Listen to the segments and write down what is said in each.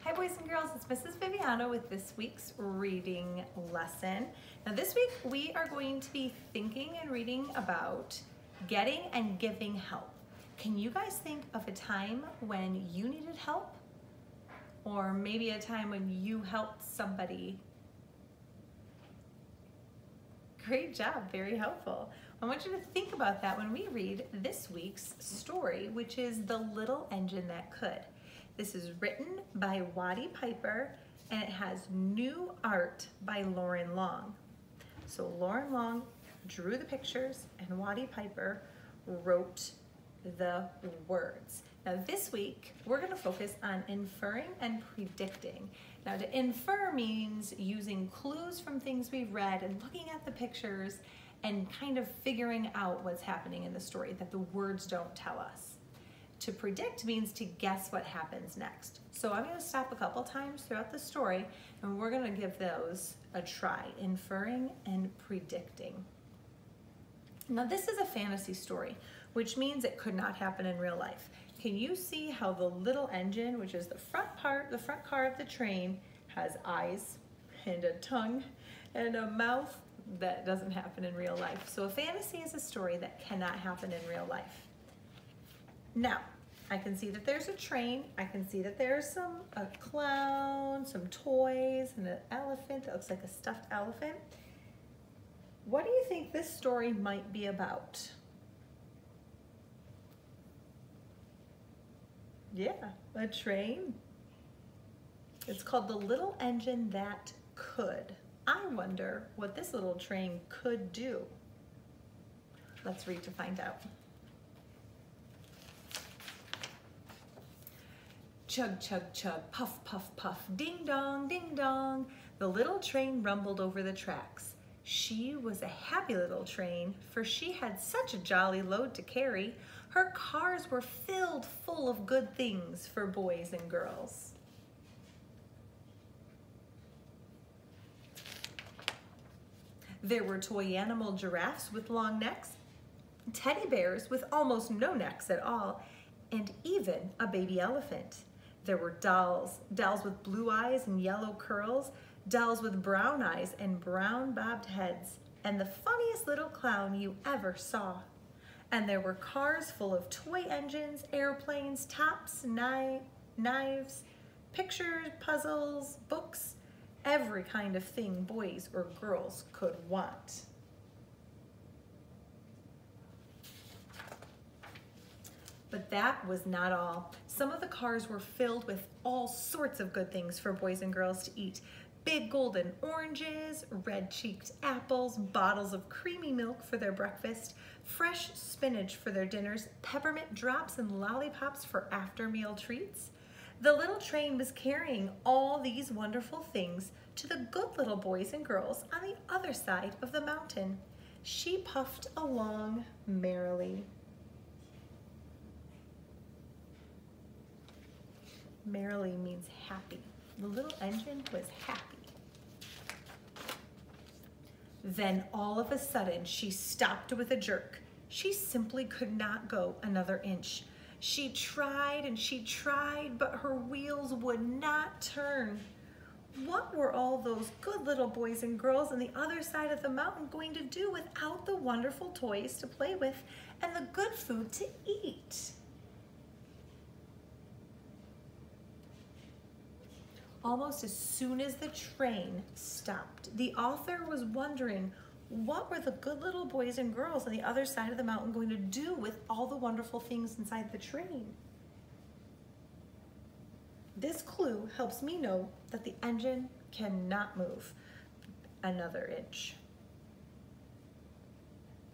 Hi boys and girls, it's Mrs. Viviano with this week's reading lesson. Now this week we are going to be thinking and reading about getting and giving help. Can you guys think of a time when you needed help? Or maybe a time when you helped somebody? Great job, very helpful. I want you to think about that when we read this week's story, which is The Little Engine That Could. This is written by Waddy Piper and it has new art by Lauren Long. So Lauren Long drew the pictures and Waddy Piper wrote the words. Now this week we're going to focus on inferring and predicting. Now to infer means using clues from things we've read and looking at the pictures and kind of figuring out what's happening in the story that the words don't tell us. To predict means to guess what happens next. So I'm going to stop a couple times throughout the story and we're going to give those a try, inferring and predicting. Now this is a fantasy story, which means it could not happen in real life. Can you see how the little engine, which is the front car of the train, has eyes and a tongue and a mouth? That doesn't happen in real life. So a fantasy is a story that cannot happen in real life. Now, I can see that there's a train. I can see that there's a clown, some toys, and an elephant that looks like a stuffed elephant. What do you think this story might be about? Yeah, a train. It's called The Little Engine That Could. I wonder what this little train could do. Let's read to find out. Chug, chug, chug, puff, puff, puff, ding dong, ding dong. The little train rumbled over the tracks. She was a happy little train, for she had such a jolly load to carry. Her cars were filled full of good things for boys and girls. There were toy animal giraffes with long necks, teddy bears with almost no necks at all, and even a baby elephant. There were dolls with blue eyes and yellow curls, dolls with brown eyes and brown bobbed heads, and the funniest little clown you ever saw. And there were cars full of toy engines, airplanes, tops, knives, pictures, puzzles, books, every kind of thing boys or girls could want. But that was not all. Some of the cars were filled with all sorts of good things for boys and girls to eat. Big golden oranges, red-cheeked apples, bottles of creamy milk for their breakfast, fresh spinach for their dinners, peppermint drops and lollipops for after-meal treats. The little train was carrying all these wonderful things to the good little boys and girls on the other side of the mountain. She puffed along merrily. Merrily means happy. The little engine was happy. Then all of a sudden she stopped with a jerk. She simply could not go another inch. She tried and she tried, but her wheels would not turn. What were all those good little boys and girls on the other side of the mountain going to do without the wonderful toys to play with and the good food to eat? Almost as soon as the train stopped, the author was wondering, what were the good little boys and girls on the other side of the mountain going to do with all the wonderful things inside the train? This clue helps me know that the engine cannot move another inch.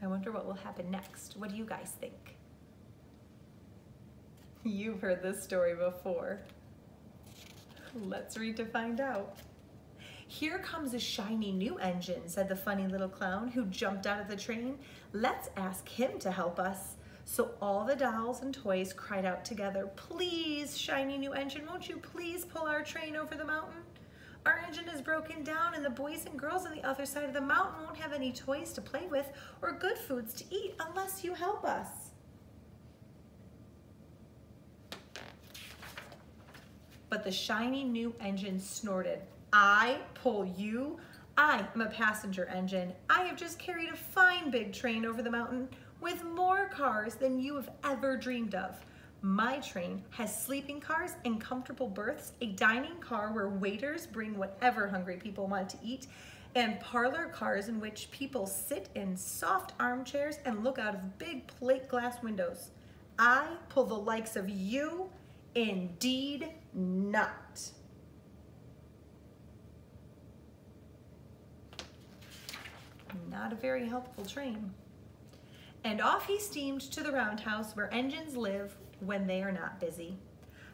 I wonder what will happen next. What do you guys think? You've heard this story before. Let's read to find out. Here comes a shiny new engine, said the funny little clown who jumped out of the train. Let's ask him to help us. So all the dolls and toys cried out together, please, shiny new engine, won't you please pull our train over the mountain? Our engine is broken down and the boys and girls on the other side of the mountain won't have any toys to play with or good foods to eat unless you help us. But the shiny new engine snorted. I pull you? I am a passenger engine. I have just carried a fine big train over the mountain with more cars than you have ever dreamed of. My train has sleeping cars and comfortable berths, a dining car where waiters bring whatever hungry people want to eat, and parlor cars in which people sit in soft armchairs and look out of big plate glass windows. I pull the likes of you? Indeed not. Not a very helpful train. And off he steamed to the roundhouse where engines live when they are not busy.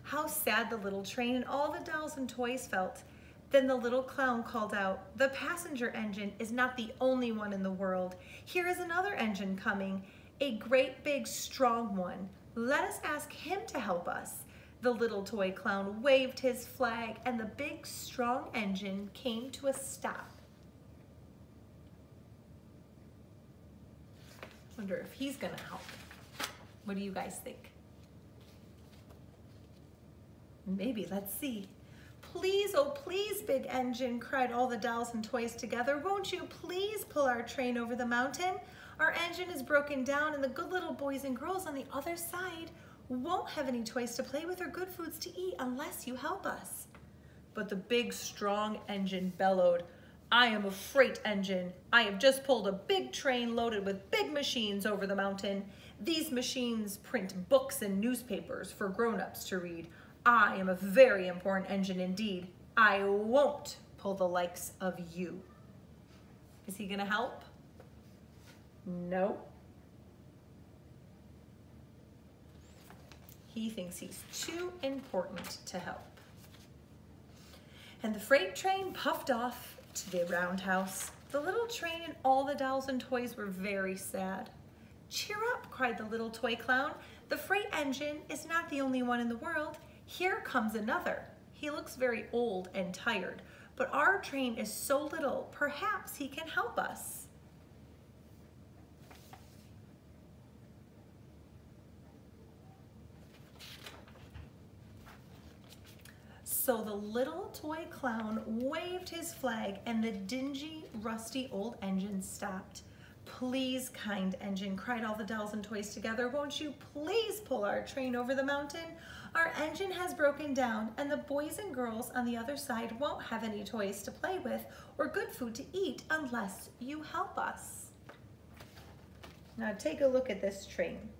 How sad the little train and all the dolls and toys felt. Then the little clown called out, "The passenger engine is not the only one in the world. Here is another engine coming, a great big strong one. Let us ask him to help us." The little toy clown waved his flag and the big strong engine came to a stop. Wonder if he's gonna help. What do you guys think? Maybe, let's see. "Please, oh please, big engine," cried all the dolls and toys together. "Won't you please pull our train over the mountain? Our engine is broken down and the good little boys and girls on the other side won't have any toys to play with or good foods to eat unless you help us." But the big strong engine bellowed, "I am a freight engine. I have just pulled a big train loaded with big machines over the mountain. These machines print books and newspapers for grown-ups to read. I am a very important engine indeed. I won't pull the likes of you." Is he gonna help? No. He thinks he's too important to help. And the freight train puffed off to the roundhouse. The little train and all the dolls and toys were very sad. "Cheer up," cried the little toy clown. "The freight engine is not the only one in the world. Here comes another. He looks very old and tired, but our train is so little, perhaps he can help us." So the little toy clown waved his flag and the dingy, rusty old engine stopped. "Please, kind engine," cried all the dolls and toys together, "won't you please pull our train over the mountain? Our engine has broken down and the boys and girls on the other side won't have any toys to play with or good food to eat unless you help us." Now take a look at this train.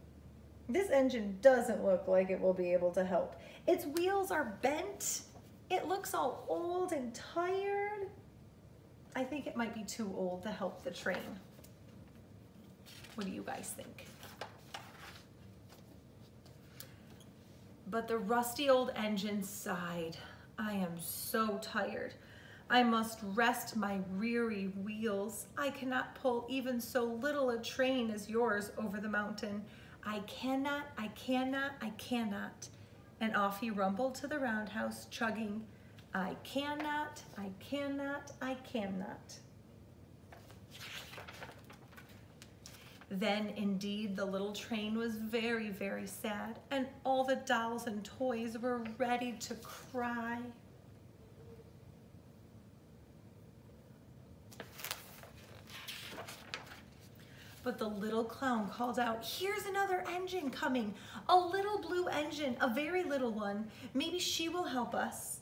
This engine doesn't look like it will be able to help. Its wheels are bent. It looks all old and tired. I think it might be too old to help the train. What do you guys think? But the rusty old engine sighed. "I am so tired. I must rest my weary wheels. I cannot pull even so little a train as yours over the mountain. I cannot, I cannot, I cannot." And off he rumbled to the roundhouse, chugging, "I cannot, I cannot, I cannot." Then indeed the little train was very, very sad, and all the dolls and toys were ready to cry. But the little clown called out, "Here's another engine coming, a little blue engine, a very little one. Maybe she will help us."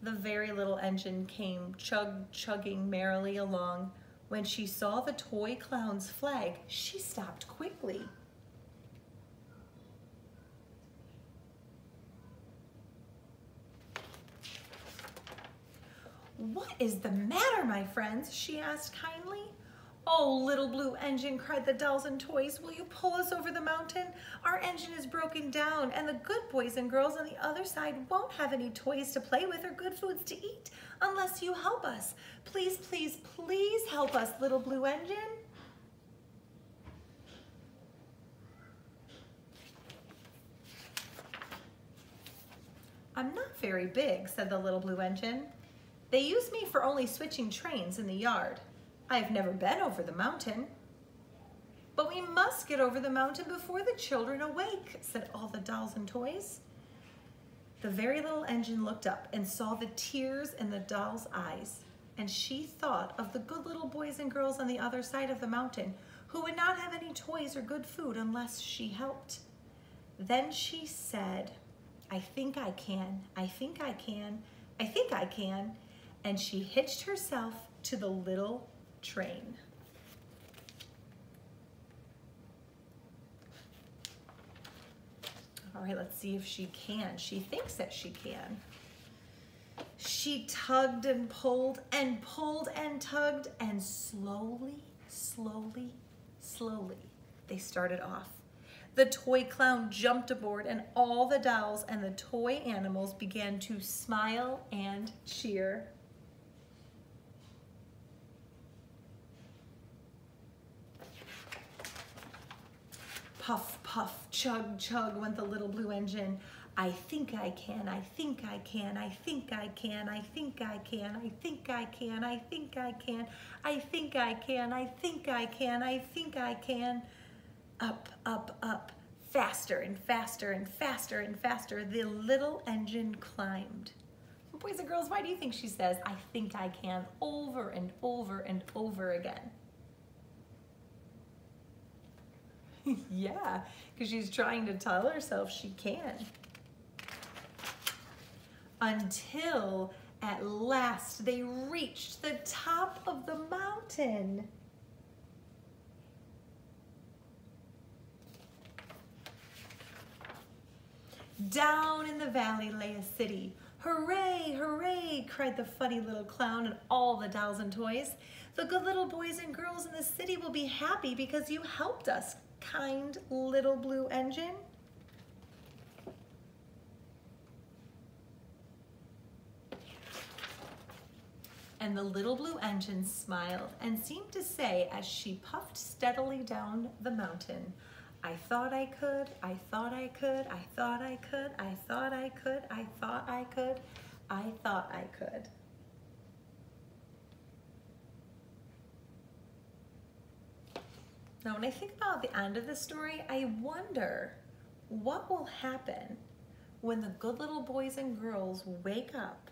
The very little engine came chugging merrily along. When she saw the toy clown's flag, she stopped quickly. "What is the matter, my friends?" she asked kindly. "Oh, little blue engine," cried the dolls and toys, "will you pull us over the mountain? Our engine is broken down, and the good boys and girls on the other side won't have any toys to play with or good foods to eat unless you help us. Please, please, please help us, little blue engine." "I'm not very big," said the little blue engine. "They use me for only switching trains in the yard. I have never been over the mountain." "But we must get over the mountain before the children awake," said all the dolls and toys. The very little engine looked up and saw the tears in the doll's eyes, and she thought of the good little boys and girls on the other side of the mountain who would not have any toys or good food unless she helped. Then she said, "I think I can, I think I can, I think I can," and she hitched herself to the little train. All right, let's see if she can. She thinks that she can. She tugged and pulled and pulled and tugged, and slowly, slowly, slowly, they started off. The toy clown jumped aboard, and all the dolls and the toy animals began to smile and cheer. Puff, puff, chug, chug went the little blue engine. I think I can, I think I can, I think I can, I think I can, I think I can, I think I can, I think I can, I think I can, I think I can. Up, up, up, faster and faster and faster and faster, the little engine climbed. Boys and girls, why do you think she says, "I think I can," over and over and over again? Yeah, because she's trying to tell herself she can. Until at last they reached the top of the mountain. Down in the valley lay a city. "Hooray, hooray," cried the funny little clown and all the dolls and toys. "The good little boys and girls in the city will be happy because you helped us, kind little blue engine." And the little blue engine smiled and seemed to say as she puffed steadily down the mountain, "I thought I could, I thought I could, I thought I could, I thought I could, I thought I could, I thought I could." Now, when I think about the end of the story, I wonder what will happen when the good little boys and girls wake up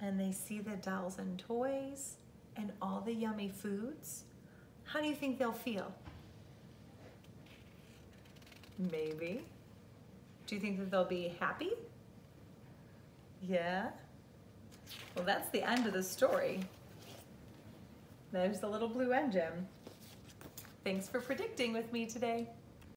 and they see the dolls and toys and all the yummy foods. How do you think they'll feel? Maybe. Do you think that they'll be happy? Yeah? Well, that's the end of the story. There's the little blue engine. Thanks for predicting with me today.